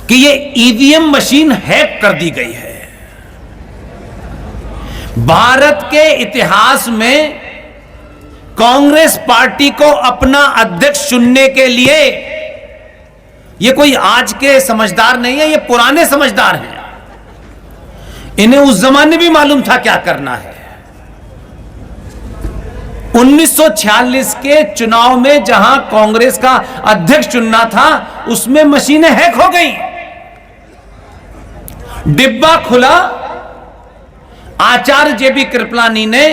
कि ये EVM machine hack कर दी गई है। भारत के इतिहास में कांग्रेस पार्टी को अपना अध्यक्ष चुनने के लिए, ये कोई आज के समझदार नहीं है, ये पुराने समझदार हैं। इन्हें उस जमाने भी मालूम था क्या करना है। 1946 के चुनाव में जहां कांग्रेस का अध्यक्ष चुनना था, उसमें मशीनें हैक हो गई। डिब्बा खुला, आचार्य जेबी कृपलानी ने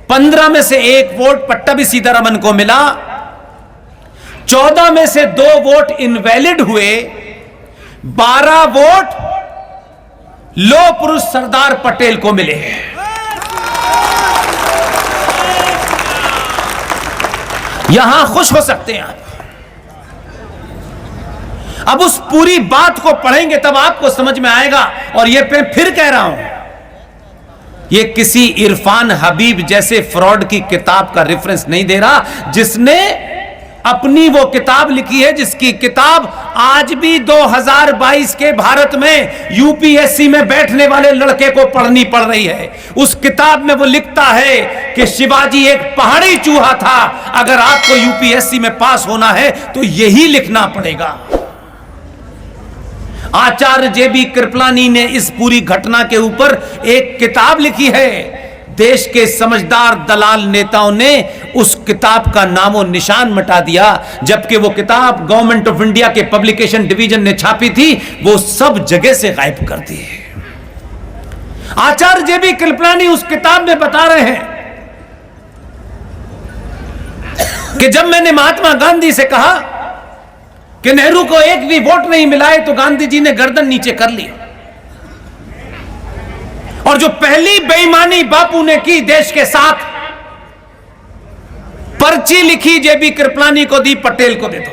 15 में से 1 वोट पट्टाभी सीतारमन को मिला, 14 में से 2 वोट इनवैलिड हुए, 12 वोट लौह पुरुष सरदार पटेल को मिले। यहां खुश हो सकते हैं आप। अब उस पूरी बात को पढ़ेंगे तब आपको समझ में आएगा। और यह मैं फिर कह रहा हूं, यह किसी इरफान हबीब जैसे फ्रॉड की किताब का रेफरेंस नहीं दे रहा, जिसने अपनी वो किताब लिखी है, जिसकी किताब आज भी 2022 के भारत में यूपीएससी में बैठने वाले लड़के को पढ़नी पड़ रही है। उस किताब में वो लिखता है कि शिवाजी एक पहाड़ी चूहा था। अगर आपको यूपीएससी में पास होना है तो यही लिखना पड़ेगा। आचार्य जेबी कृपलानी ने इस पूरी घटना के ऊपर एक किताब लिखी है। देश के समझदार दलाल नेताओं ने उस किताब का नामो निशान मिटा दिया, जबकि वो किताब गवर्नमेंट ऑफ इंडिया के पब्लिकेशन डिवीजन ने छापी थी, वो सब जगह से गायब कर दी। आचार्य जेबी कृपलानी उस किताब में बता रहे हैं कि जब मैंने महात्मा गांधी से कहा कि नेहरू को एक भी वोट नहीं मिला है, तो गांधी जी ने गर्दन नीचे कर ली। और जो पहली बेईमानी बापू ने की देश के साथ, पर्ची लिखी जेबी कृपलानी को दी, पटेल को दे दो।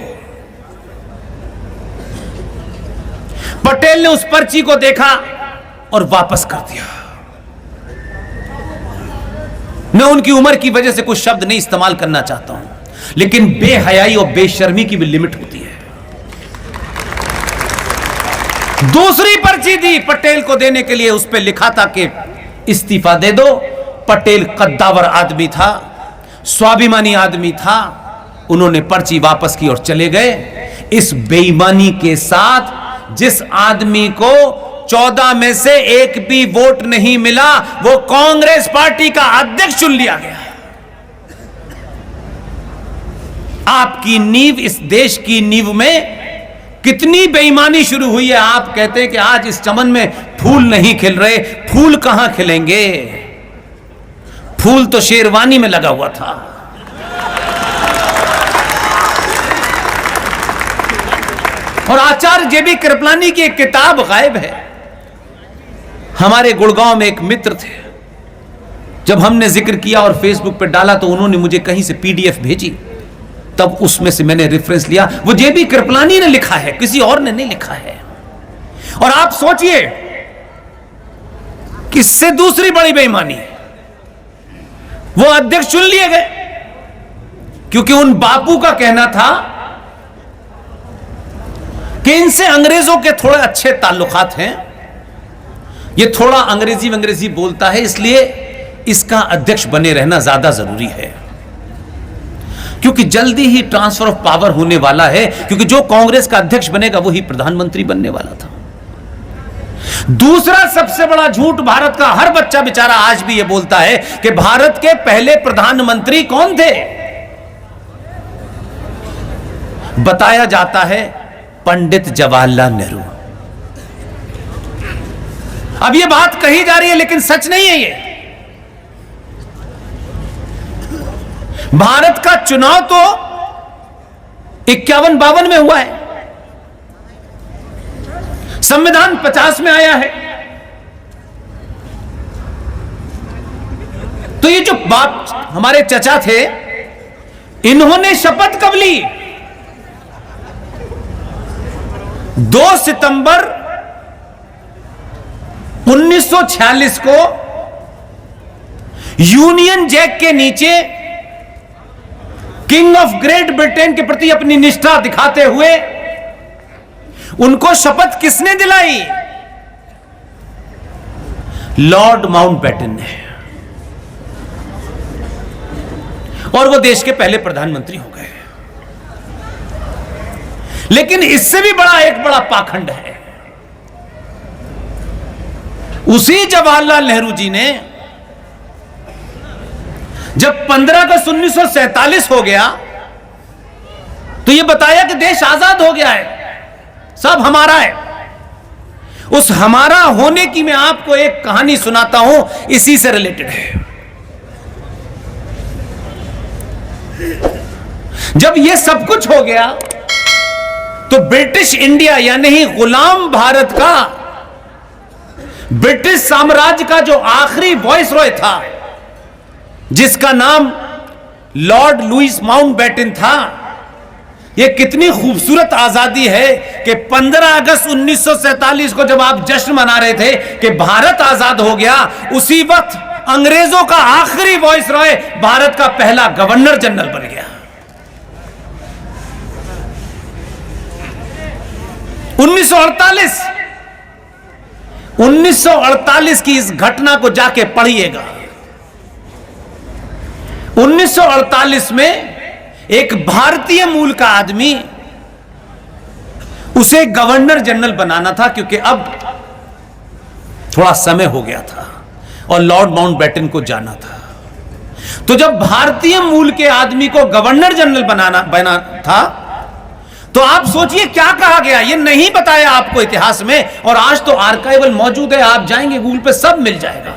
पटेल ने उस पर्ची को देखा और वापस कर दिया। मैं उनकी उम्र की वजह से कुछ शब्द नहीं इस्तेमाल करना चाहता हूं, लेकिन बेहयाई और बेशर्मी की भी लिमिट होती है। दूसरी पर्ची दी पटेल को देने के लिए, उस पर लिखा था कि इस्तीफा दे दो। पटेल कद्दावर आदमी था, स्वाभिमानी आदमी था। उन्होंने पर्ची वापस की और चले गए। इस बेईमानी के साथ जिस आदमी को 14 में से 1 भी वोट नहीं मिला, वो कांग्रेस पार्टी का अध्यक्ष चुन लिया गया। आपकी नींव, इस देश की नींव में कितनी बेईमानी शुरू हुई है। आप कहते हैं कि आज इस चमन में फूल नहीं खिल रहे। फूल कहां खिलेंगे? फूल तो शेरवानी में लगा हुआ था। और आचार्य जेबी कृपलानी की एक किताब गायब है। हमारे गुड़गांव में एक मित्र थे, जब हमने जिक्र किया और फेसबुक पर डाला तो उन्होंने मुझे कहीं से पीडीएफ भेजी, तब उसमें से मैंने रेफरेंस लिया। वो जेबी कृपलानी ने लिखा है, किसी और ने नहीं लिखा है। और आप सोचिए किससे दूसरी बड़ी बेईमानी, वो अध्यक्ष चुन लिए गए क्योंकि उन बापू का कहना था कि इनसे अंग्रेजों के थोड़े अच्छे ताल्लुकात हैं, ये थोड़ा अंग्रेजी बोलता है, इसलिए इसका अध्यक्ष बने रहना ज्यादा जरूरी है, क्योंकि जल्दी ही ट्रांसफर ऑफ पावर होने वाला है। क्योंकि जो कांग्रेस का अध्यक्ष बनेगा वही प्रधानमंत्री बनने वाला था। दूसरा सबसे बड़ा झूठ भारत का हर बच्चा बेचारा आज भी यह बोलता है कि भारत के पहले प्रधानमंत्री कौन थे। बताया जाता है पंडित जवाहरलाल नेहरू। अब यह बात कही जा रही है लेकिन सच नहीं है। ये भारत का चुनाव तो 51-52 में हुआ है, संविधान 50 में आया है। तो ये जो बाप हमारे चचा थे, इन्होंने शपथ कब ली? 2 सितंबर 1946 को यूनियन जैक के नीचे किंग ऑफ ग्रेट ब्रिटेन के प्रति अपनी निष्ठा दिखाते हुए उनको शपथ किसने दिलाई? लॉर्ड माउंटबेटन ने, और वो देश के पहले प्रधानमंत्री हो गए। लेकिन इससे भी एक बड़ा पाखंड है। उसी जवाहरलाल नेहरू जी ने जब 15 अगस्त 1947 हो गया तो यह बताया कि देश आजाद हो गया है, सब हमारा है। उस हमारा होने की मैं आपको एक कहानी सुनाता हूं, इसी से रिलेटेड है। जब यह सब कुछ हो गया तो ब्रिटिश इंडिया यानी ही गुलाम भारत का, ब्रिटिश साम्राज्य का जो आखिरी वॉइसरॉय था, जिसका नाम लॉर्ड लुईस माउंटबेटन था, यह कितनी खूबसूरत आजादी है कि 15 अगस्त 1947 को जब आप जश्न मना रहे थे कि भारत आजाद हो गया, उसी वक्त अंग्रेजों का आखिरी वॉइसरॉय भारत का पहला गवर्नर जनरल बन गया। 1948 की इस घटना को जाके पढ़िएगा। 1948 में एक भारतीय मूल का आदमी, उसे गवर्नर जनरल बनाना था क्योंकि अब थोड़ा समय हो गया था और लॉर्ड माउंटबेटन को जाना था। तो जब भारतीय मूल के आदमी को गवर्नर जनरल बना था, तो आप सोचिए क्या कहा गया। ये नहीं बताया आपको इतिहास में, और आज तो आर्काइवल मौजूद है, आप जाएंगे गूगल पे सब मिल जाएगा।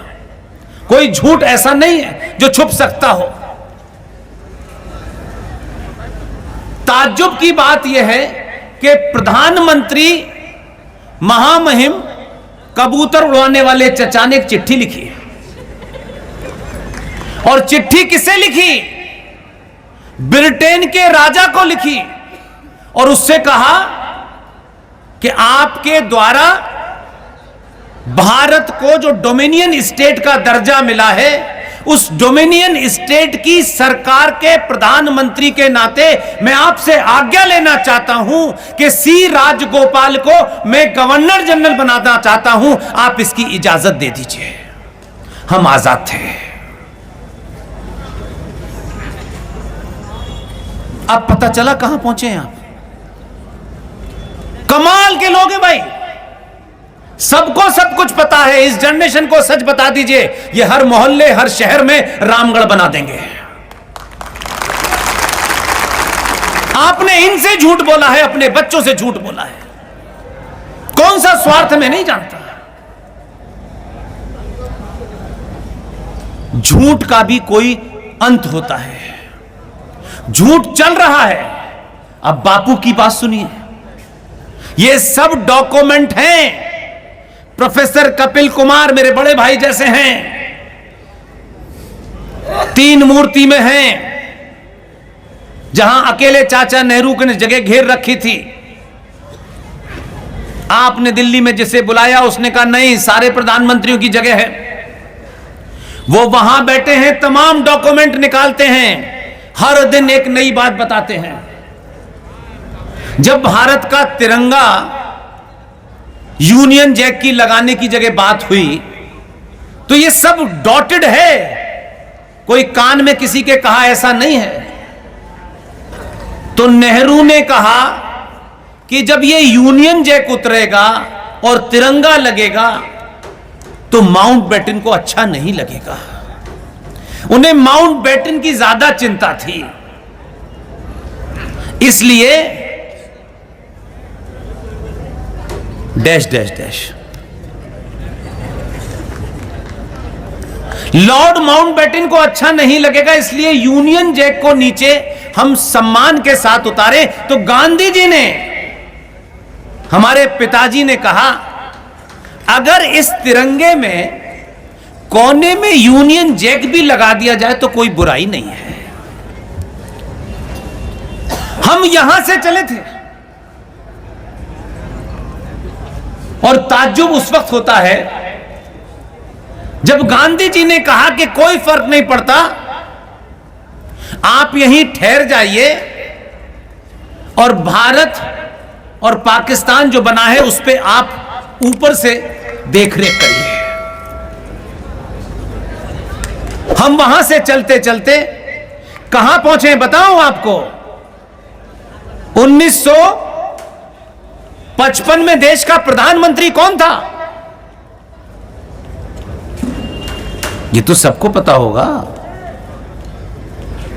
कोई झूठ ऐसा नहीं है जो छुप सकता हो। ताज्जुब की बात यह है कि प्रधानमंत्री महामहिम कबूतर उड़ाने वाले चचा ने एक चिट्ठी लिखी, और चिट्ठी किसे लिखी? ब्रिटेन के राजा को लिखी, और उससे कहा कि आपके द्वारा भारत को जो डोमिनियन स्टेट का दर्जा मिला है, उस डोमिनियन स्टेट की सरकार के प्रधानमंत्री के नाते मैं आपसे आज्ञा लेना चाहता हूं कि सी राजगोपाल को मैं गवर्नर जनरल बनाना चाहता हूं, आप इसकी इजाजत दे दीजिए। हम आजाद थे। अब पता चला कहां पहुंचे हैं आप। कमाल के लोग हैं भाई, सबको सब कुछ पता है। इस जनरेशन को सच बता दीजिए, ये हर मोहल्ले हर शहर में रामगढ़ बना देंगे। आपने इनसे झूठ बोला है, अपने बच्चों से झूठ बोला है। कौन सा स्वार्थ में नहीं जानता। झूठ का भी कोई अंत होता है। झूठ चल रहा है। अब बापू की बात सुनिए, ये सब डॉक्यूमेंट हैं। प्रोफेसर कपिल कुमार मेरे बड़े भाई जैसे हैं, 3 मूर्ति में हैं, जहां अकेले चाचा नेहरू ने जगह घेर रखी थी। आपने दिल्ली में जिसे बुलाया उसने कहा नहीं, सारे प्रधानमंत्रियों की जगह है। वो वहां बैठे हैं, तमाम डॉक्यूमेंट निकालते हैं, हर दिन एक नई बात बताते हैं। जब भारत का तिरंगा यूनियन जैक की लगाने की जगह बात हुई तो ये सब डॉटेड है, कोई कान में किसी के कहा ऐसा नहीं है। तो नेहरू ने कहा कि जब ये यूनियन जैक उतरेगा और तिरंगा लगेगा तो माउंटबेटन को अच्छा नहीं लगेगा। उन्हें माउंटबेटन की ज्यादा चिंता थी, इसलिए dash dash dash Lord Mountbatten को अच्छा नहीं लगेगा, इसलिए यूनियन जैक को नीचे हम सम्मान के साथ उतारे। तो गांधी जी ने, हमारे पिताजी ने कहा अगर इस तिरंगे में कोने में यूनियन जैक भी लगा दिया जाए तो कोई बुराई नहीं है। हम यहां से चले थे, और ताज्जुब उस वक्त होता है जब गांधी जी ने कहा कि कोई फर्क नहीं पड़ता, आप यहीं ठहर जाइए और भारत और पाकिस्तान जो बना है उस पे आप ऊपर से देखरेख करिए। हम वहां से चलते चलते कहां पहुंचे बताऊं आपको। 1955 में देश का प्रधानमंत्री कौन था? ये तो सबको पता होगा।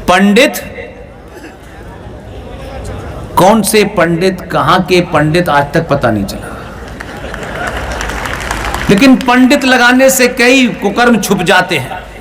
पंडित, कौन से पंडित, कहां के पंडित, आज तक पता नहीं चला। लेकिन पंडित लगाने से कई कुकर्म छुप जाते हैं।